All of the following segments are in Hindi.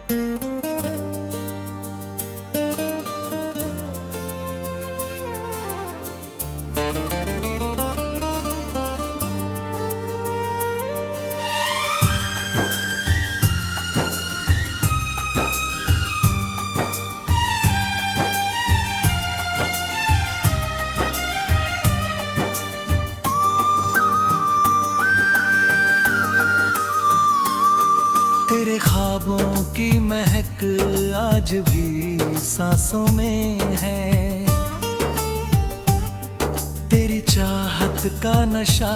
तेरे ख्वाबों की महक आज भी सांसों में है, तेरी चाहत का नशा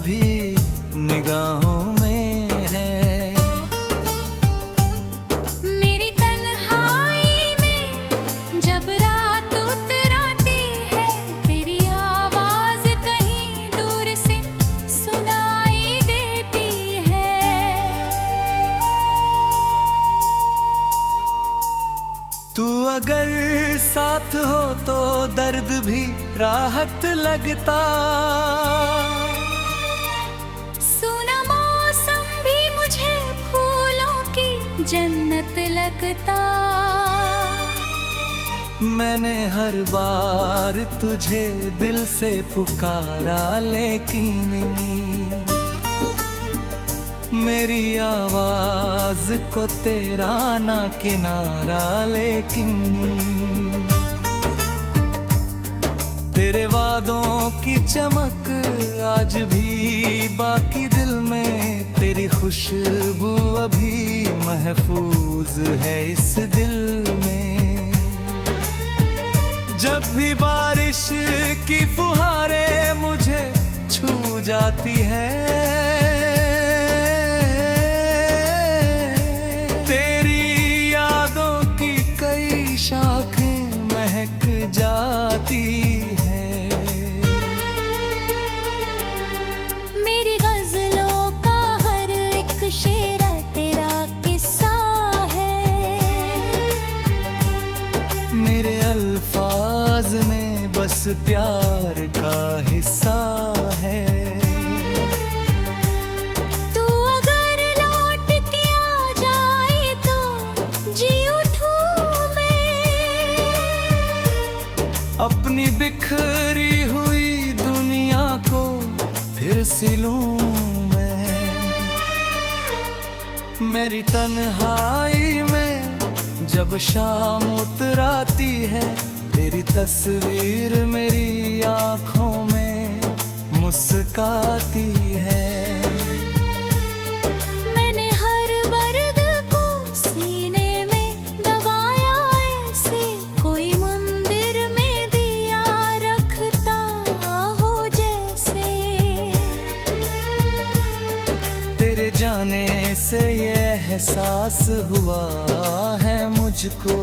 भी निगाहों में है। मेरी तन्हाई में जब रात उतराती है, तेरी आवाज कहीं दूर से सुनाई देती है। तू अगर साथ हो तो दर्द भी राहत लगता, सुना मौसम भी मुझे फूलों की जन्नत लगता। मैंने हर बार तुझे दिल से पुकारा, लेकिन मेरी आवाज को तेरा ना किनारा। लेकिन तेरे वादों की चमक आज भी बाकी दिल में, तेरी खुशबू अभी महफूज है इस दिल में। जब भी बारिश की फुहारें मुझे छू जाती है, शाखें महक जाती है। मेरी गजलों का हर एक शेर तेरा किस्सा है, मेरे अल्फाज में बस प्यार का हिस्सा है। अपनी बिखरी हुई दुनिया को फिर सिलूं मैं, मेरी तन्हाई में जब शाम उतराती है, तेरी तस्वीर मेरी आँखों में मुस्काती है। जाने से ये एहसास हुआ है मुझको,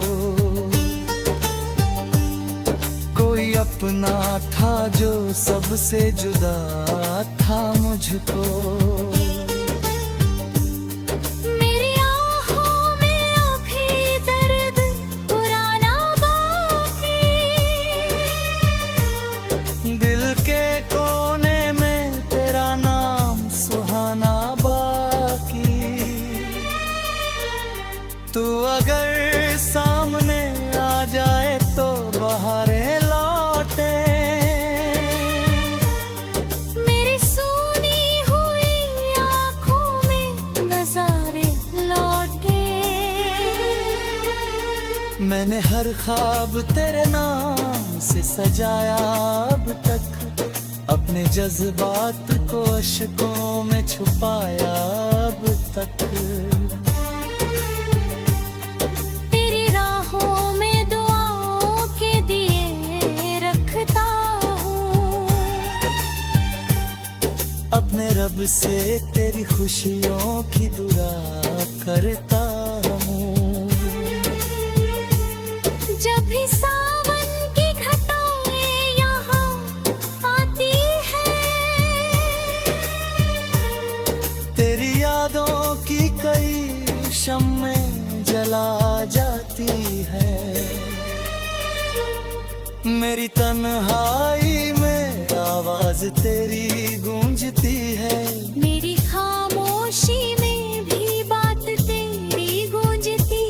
कोई अपना था जो सबसे जुदा था मुझको। मेरी आँखों में अभी दर्द पुराना बाकी, दिल के कोने में तेरा नाम सुहाना। तू अगर सामने आ जाए तो बहारें लौटे, मेरी सूनी हुई आँखों में नजारे लौटे। मैंने हर ख्वाब तेरे नाम से सजाया अब तक, अपने जज्बात को अश्कों में छुपाया अब तक। अपने रब से तेरी खुशियों की दुआ करता हूँ। जब भी सावन की घटाएं यहाँ आती है, तेरी यादों की कई शम्में जला जाती है। मेरी तन्हाई में आवाज तेरी गूंजती है, मेरी खामोशी में भी बात तेरी गूंजती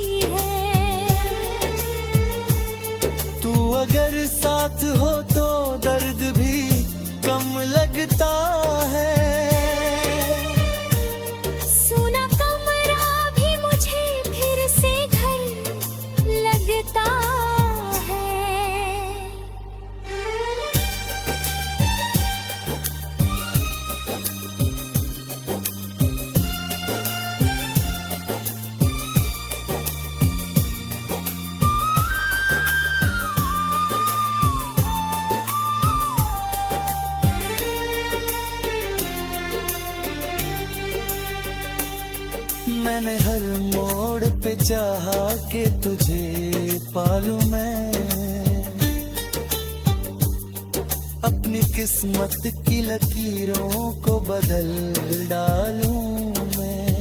मैंने हर मोड़ पे चाहा कि तुझे पालूं मैं, अपनी किस्मत की लकीरों को बदल डालूं मैं।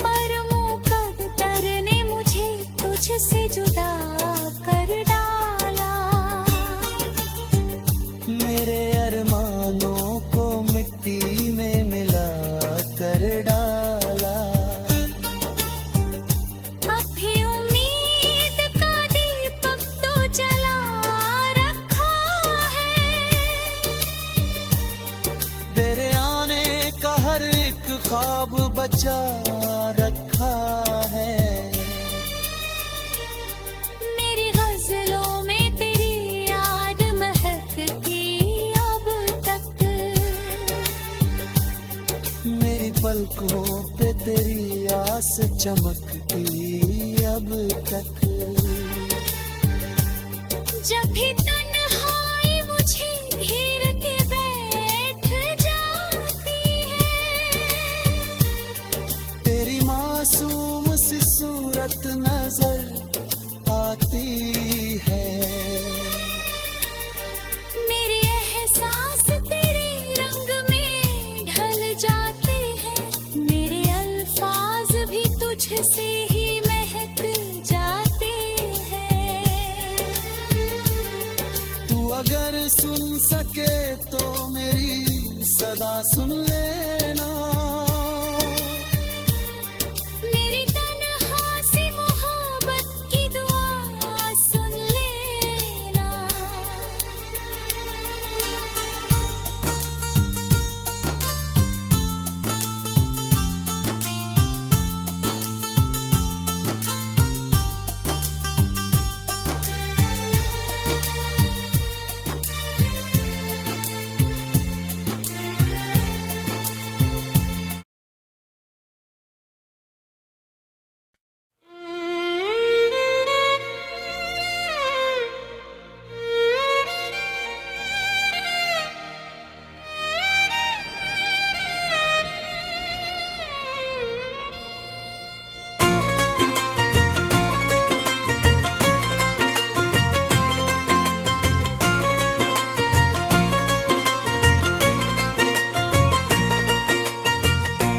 पर मुकद्दर ने मुझे तुझसे जुदा कर डाला, मेरे अरमानों को मिट्टी में मिला कर डाला। अब भी उम्मीद का दीपक तो जला रखा है, तेरे आने का हर एक ख्वाब बचा रखा है। मेरी गजलों में तेरी याद महकती अब तक, मेरी पलकों पे तेरी आस चमकती अब तक। जब भी तन्हाई मुझे घेर के बैठ जाती है, तेरी मासूम सी सूरत नजर आती है। मेरे एहसास तेरे रंग में ढल जाते हैं, मेरे अल्फाज भी तुझसे ही महक जाते हैं। तू अगर सुन सके तो मेरी सदा सुन लेना, मेरी तन्हा सी मोहब्बत की दुआ सुन लेना।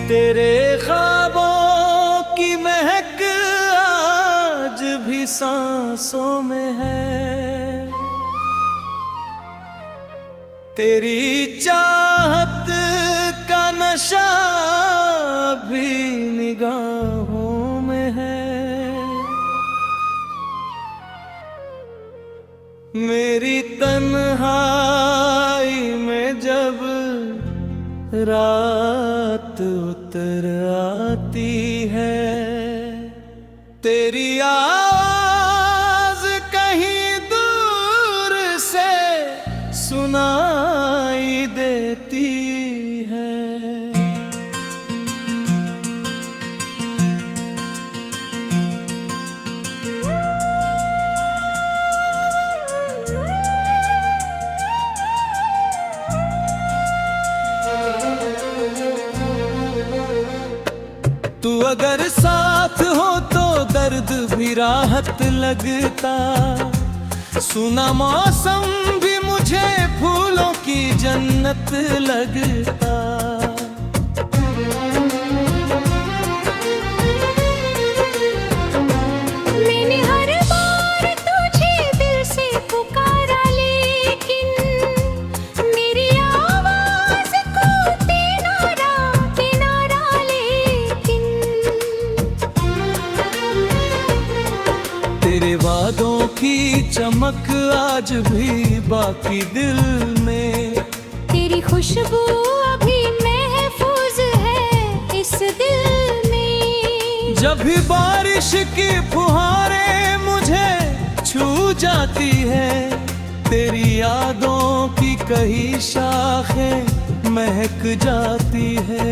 तेरे ख्वाबों की महक आज भी सांसों में है, तेरी चाहत का नशा भी निगाहों में है। मेरी तन्हाई में जब रात उतर आती है, तेरी आवाज कहीं दूर से सुनाई देती है। तू अगर साथ हो तो दर्द भी राहत लगता, सुना मौसम भी मुझे फूलों की जन्नत लगता। मैंने हर बार तुझे दिल से पुकारा, लेकिन मेरी आवाज को किनारा लेकिन। तेरे वादों की चमक आज भी बाकी दिल में, तेरी खुशबू अभी महफूज है इस दिल में। जब भी बारिश की फुहारें मुझे छू जाती है, तेरी यादों की कई शाखें महक जाती है।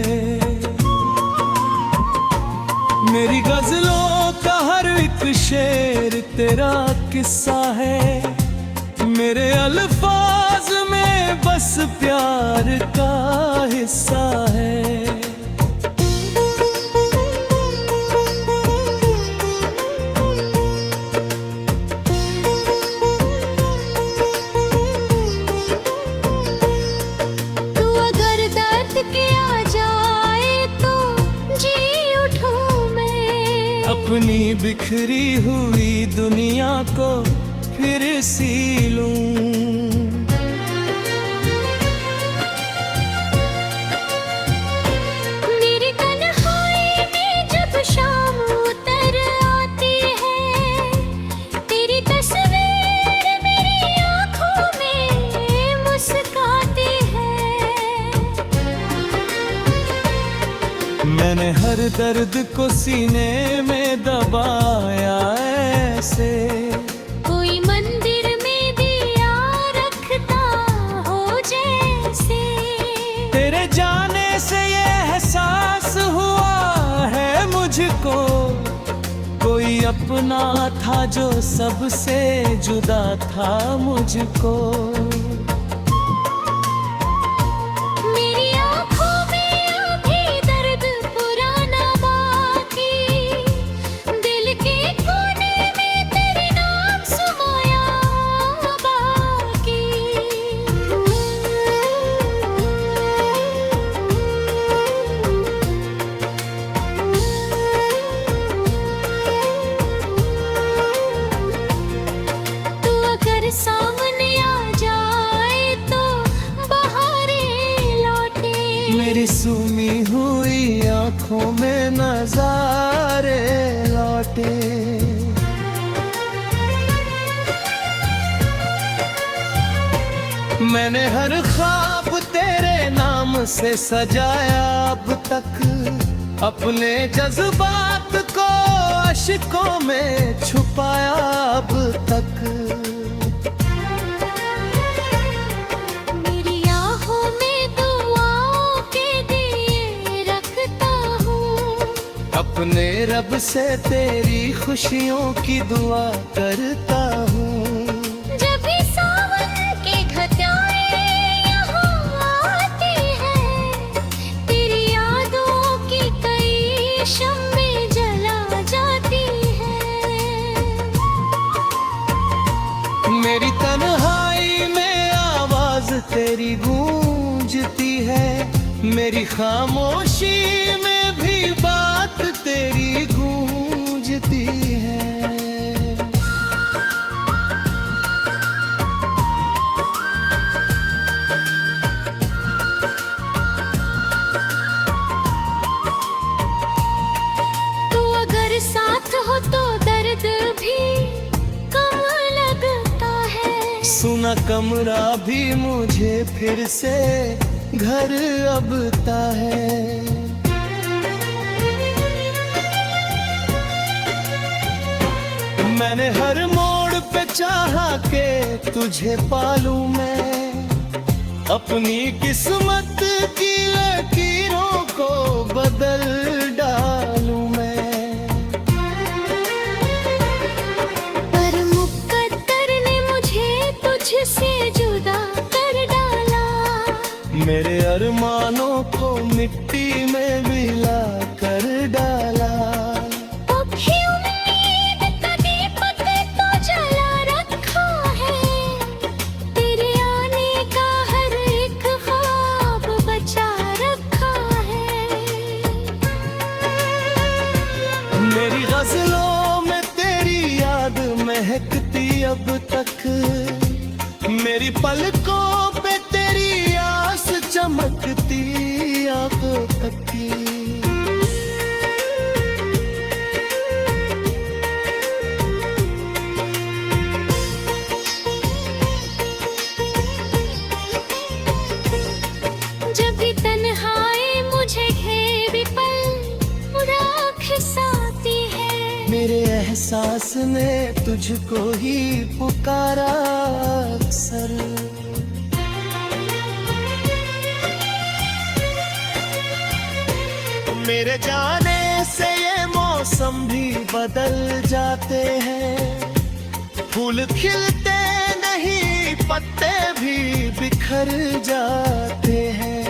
मेरी गजलों का हर एक शेर तेरा किस्सा है, मेरे अल्फाज में बस प्यार का हिस्सा है। अपनी बिखरी हुई दुनिया को फिर सी लूं। मेरी तन्हाई में जब शाम उतर आती है, तेरी तस्वीर मेरी आंखों में मुस्काती है। मैंने हर दर्द को सीने में दबाया ऐसे, कोई मंदिर में दिया रखता हो जैसे। तेरे जाने से ये एहसास हुआ है मुझको, कोई अपना था जो सबसे जुदा था मुझको। मेरी आंखों में अभी दर्द पुराना बाकी, दिल के कोने में तेरे नाम समाया बाकी। तू अगर सामने आ जाए तो बहारें लौटे। मेरी सूमी हुई आंखों में नजारे लौटे। मैंने हर ख्वाब तेरे नाम से सजाया अब तक, अपने जज्बात को अश्कों में छुपाया अब तक। मेरी आहों में दुआओं के दिए रखता हूँ, अपने रब से तेरी खुशियों की दुआ करता हूँ। जब भी सावन की घटाएं यहाँ आती है, तेरी यादों की कई शम्में जला जाती है। मेरी तन्हाई में आवाज तेरी गूंजती है, मेरी खामोशी में भी बात तेरी गूंजती है। तू अगर साथ हो तो दर्द भी कम लगता है। सुना कमरा भी मुझे फिर से घर अबता है। मैंने हर मोड़ पे चाहा के तुझे पालूं मैं, अपनी किस्मत की लकीरों को बदल डालूं मैं। पर मुकद्दर ने मुझे तुझसे जुदा कर डाला। मेरे अरमानों को मिट्टी में मिला कर डाला। पक्षी उम्मीद का दीपक तो जला रखा है, तेरे आने का हर एक ख्वाब बचा रखा है। मेरी गजलों में तेरी याद महकती अब तक, मेरी पलकों पे तेरी आस चमकती अब तक की। जब भी तन्हाई मुझे घेरे पल राख साती है। मेरे एहसास ने तुझको ही पुकारा अक्सर। मेरे जाने से ये मौसम भी बदल जाते हैं, फूल खिलते नहीं पत्ते भी बिखर जाते हैं।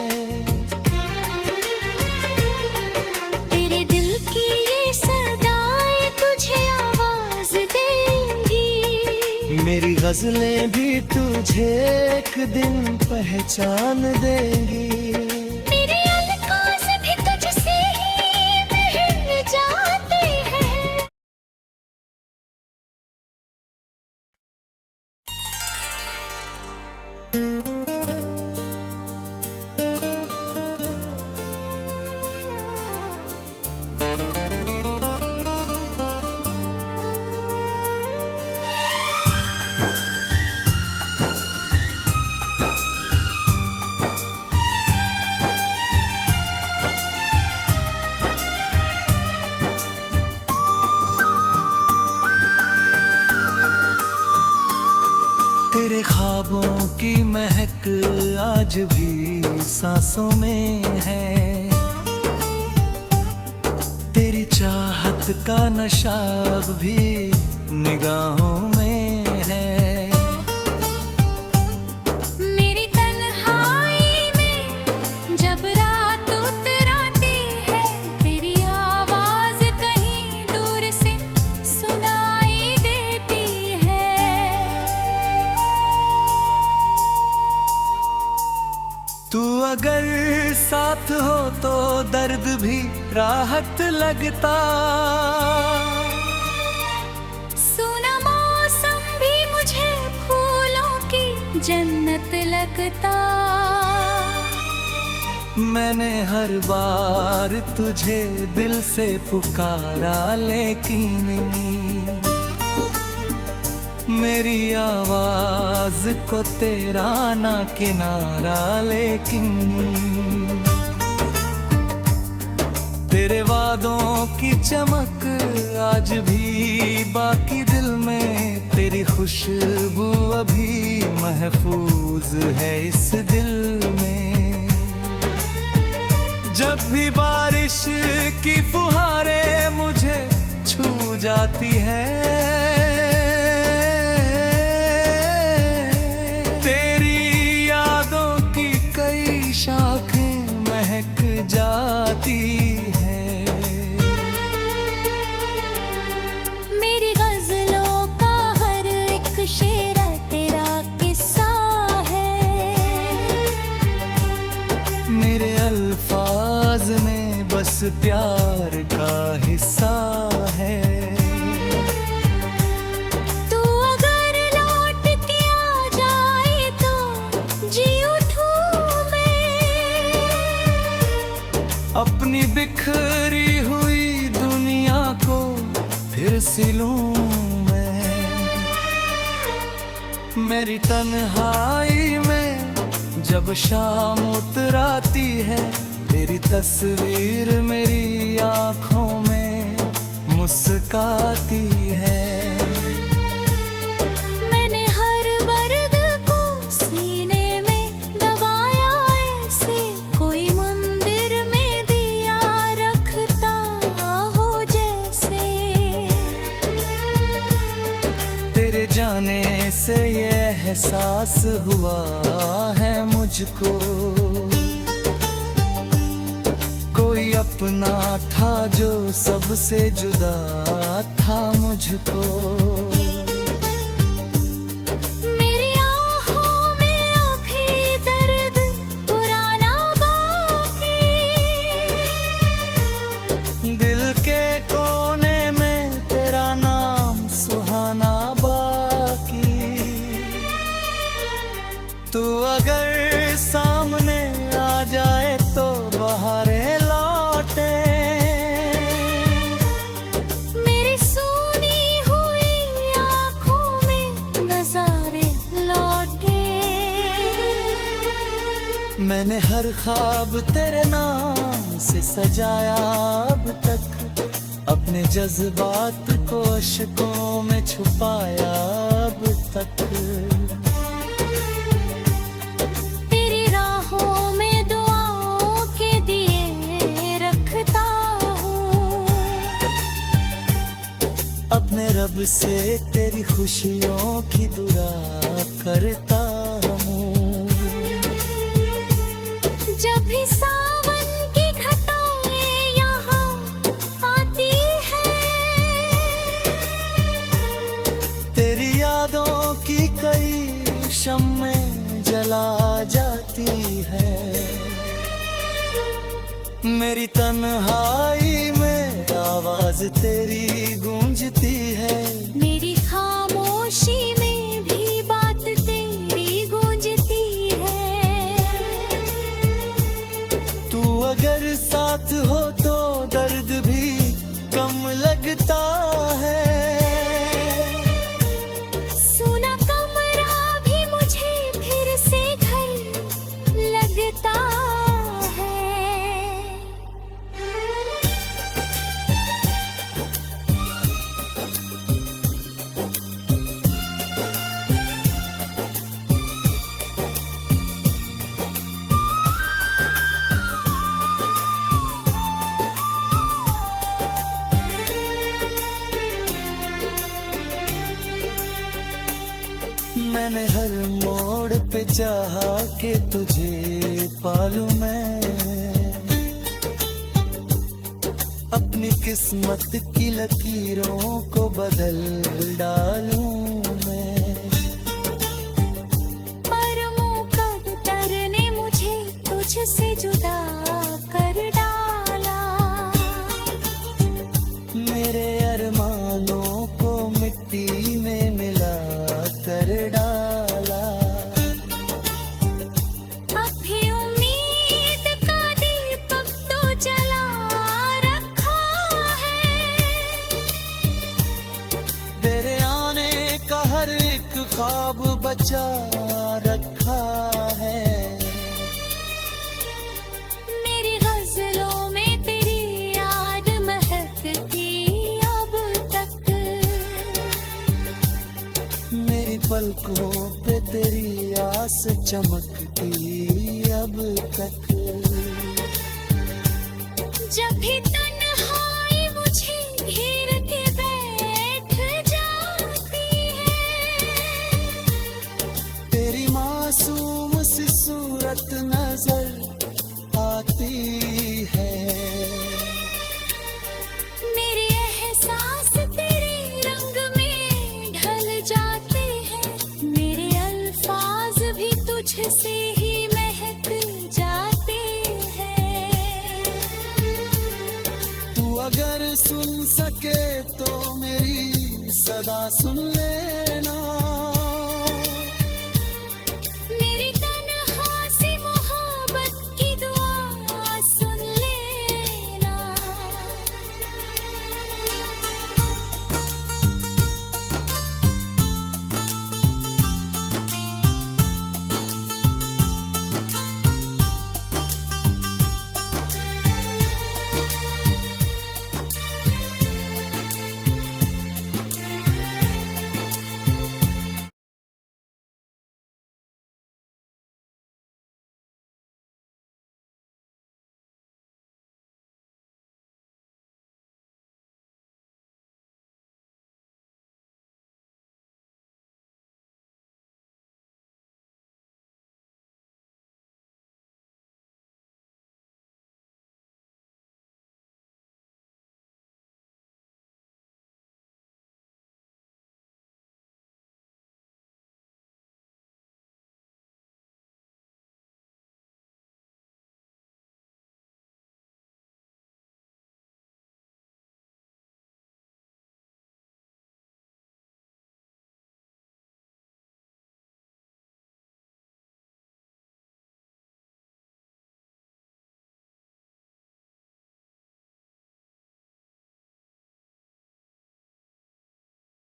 तेरे दिल की ये सदाएं तुझे आवाज देंगी, मेरी गजलें भी तुझे एक दिन पहचान देंगी। आज भी सांसों में है। तेरी चाहत का नशा अब भी निगाहों में है। मेरी तन्हाई में जब रात उतराती है, तेरी आवाज कहीं दूर से सुनाई देती है। तू अगर साथ हो तो दर्द भी राहत लगता। सुना मौसम भी मुझे फूलों की जन्नत लगता। मैंने हर बार तुझे दिल से पुकारा, लेकिन मेरी आवाज को तेरा ना किनारा। लेकिन तेरे वादों की चमक आज भी बाकी दिल में, तेरी खुशबू अभी महफूज है इस दिल में। जब भी बारिश की फुहारें मुझे छू जाती है, तेरी यादों की कई शाखें महक जाती है। मेरी गजलों का हर एक शेर तेरा किस्सा है। मेरे अल्फाज में बस प्यार का हिस्सा है। तू अगर लौट के आ जाए तो जी उठूं मैं। अपनी बिखरी हुई दुनिया को फिर सिलूं मैं। मेरी तन्हाई में जब शाम उतराती है, तेरी तस्वीर मेरी आंखों में मुस्काती है। मैंने हर बर्द को सीने में दबाया ऐसे, कोई मंदिर में दिया रखता हो जैसे। तेरे जाने से ये एहसास हुआ है मुझको, कोई अपना था जो सबसे जुदा था मुझको। मेरी आँखों में अभी दर्द पुराना बाकी। दिल के कोने में तेरा नाम सुहाना बाकी। तू अगर सामने आ जाए तो बहारें लौटे। मेरी सूनी हुई आँखों में नजारे लौटे। मैंने हर ख्वाब तेरे नाम से सजाया अब तक, अपने जज्बात को अश्कों में छुपाया अब तक। तेरी राहों में दुआओं के दिए रखता हूँ। अपने रब से तेरी खुशियों की दुआ करता हूँ। जब भी सावन की घटाएं यहाँ आती है, तेरी यादों की कई शम्में जला जाती है। मेरी तन्हाई में आवाज तेरी गूंजती है। मेरी खामोशी में भी बात तेरी गूंजती है। तू अगर साथ हो तो दर्द भी कम लगता है। सुना कमरा भी मुझे फिर से घर लगता है। चाहा कि तुझे पालूं मैं, अपनी किस्मत की लकीरों को बदल डालूं मैं। पर मुकद्दर ने मुझे तुझसे जुदा कर डाला। मेरे अरमानों को मिट्टी में मिला कर डाला। अब भी उम्मीद का दीपक तो जला रखा है। तेरे आने का हर एक ख्वाब बचा रखा है। मेरी गजलों में तेरी याद महकती अब तक। मेरी पलकों पे तेरी आस चमकती अब तक। जब भी तन्हाई मुझे घेर के बैठ जाती है। तेरी मासूम सी सूरत नजर आती है। मेरे एहसास तेरे रंग में ढल जाते हैं। मेरे अल्फाज भी तुझसे ही महक जाते हैं। तू अगर सुन सके तो मेरी सदा सुन लेना।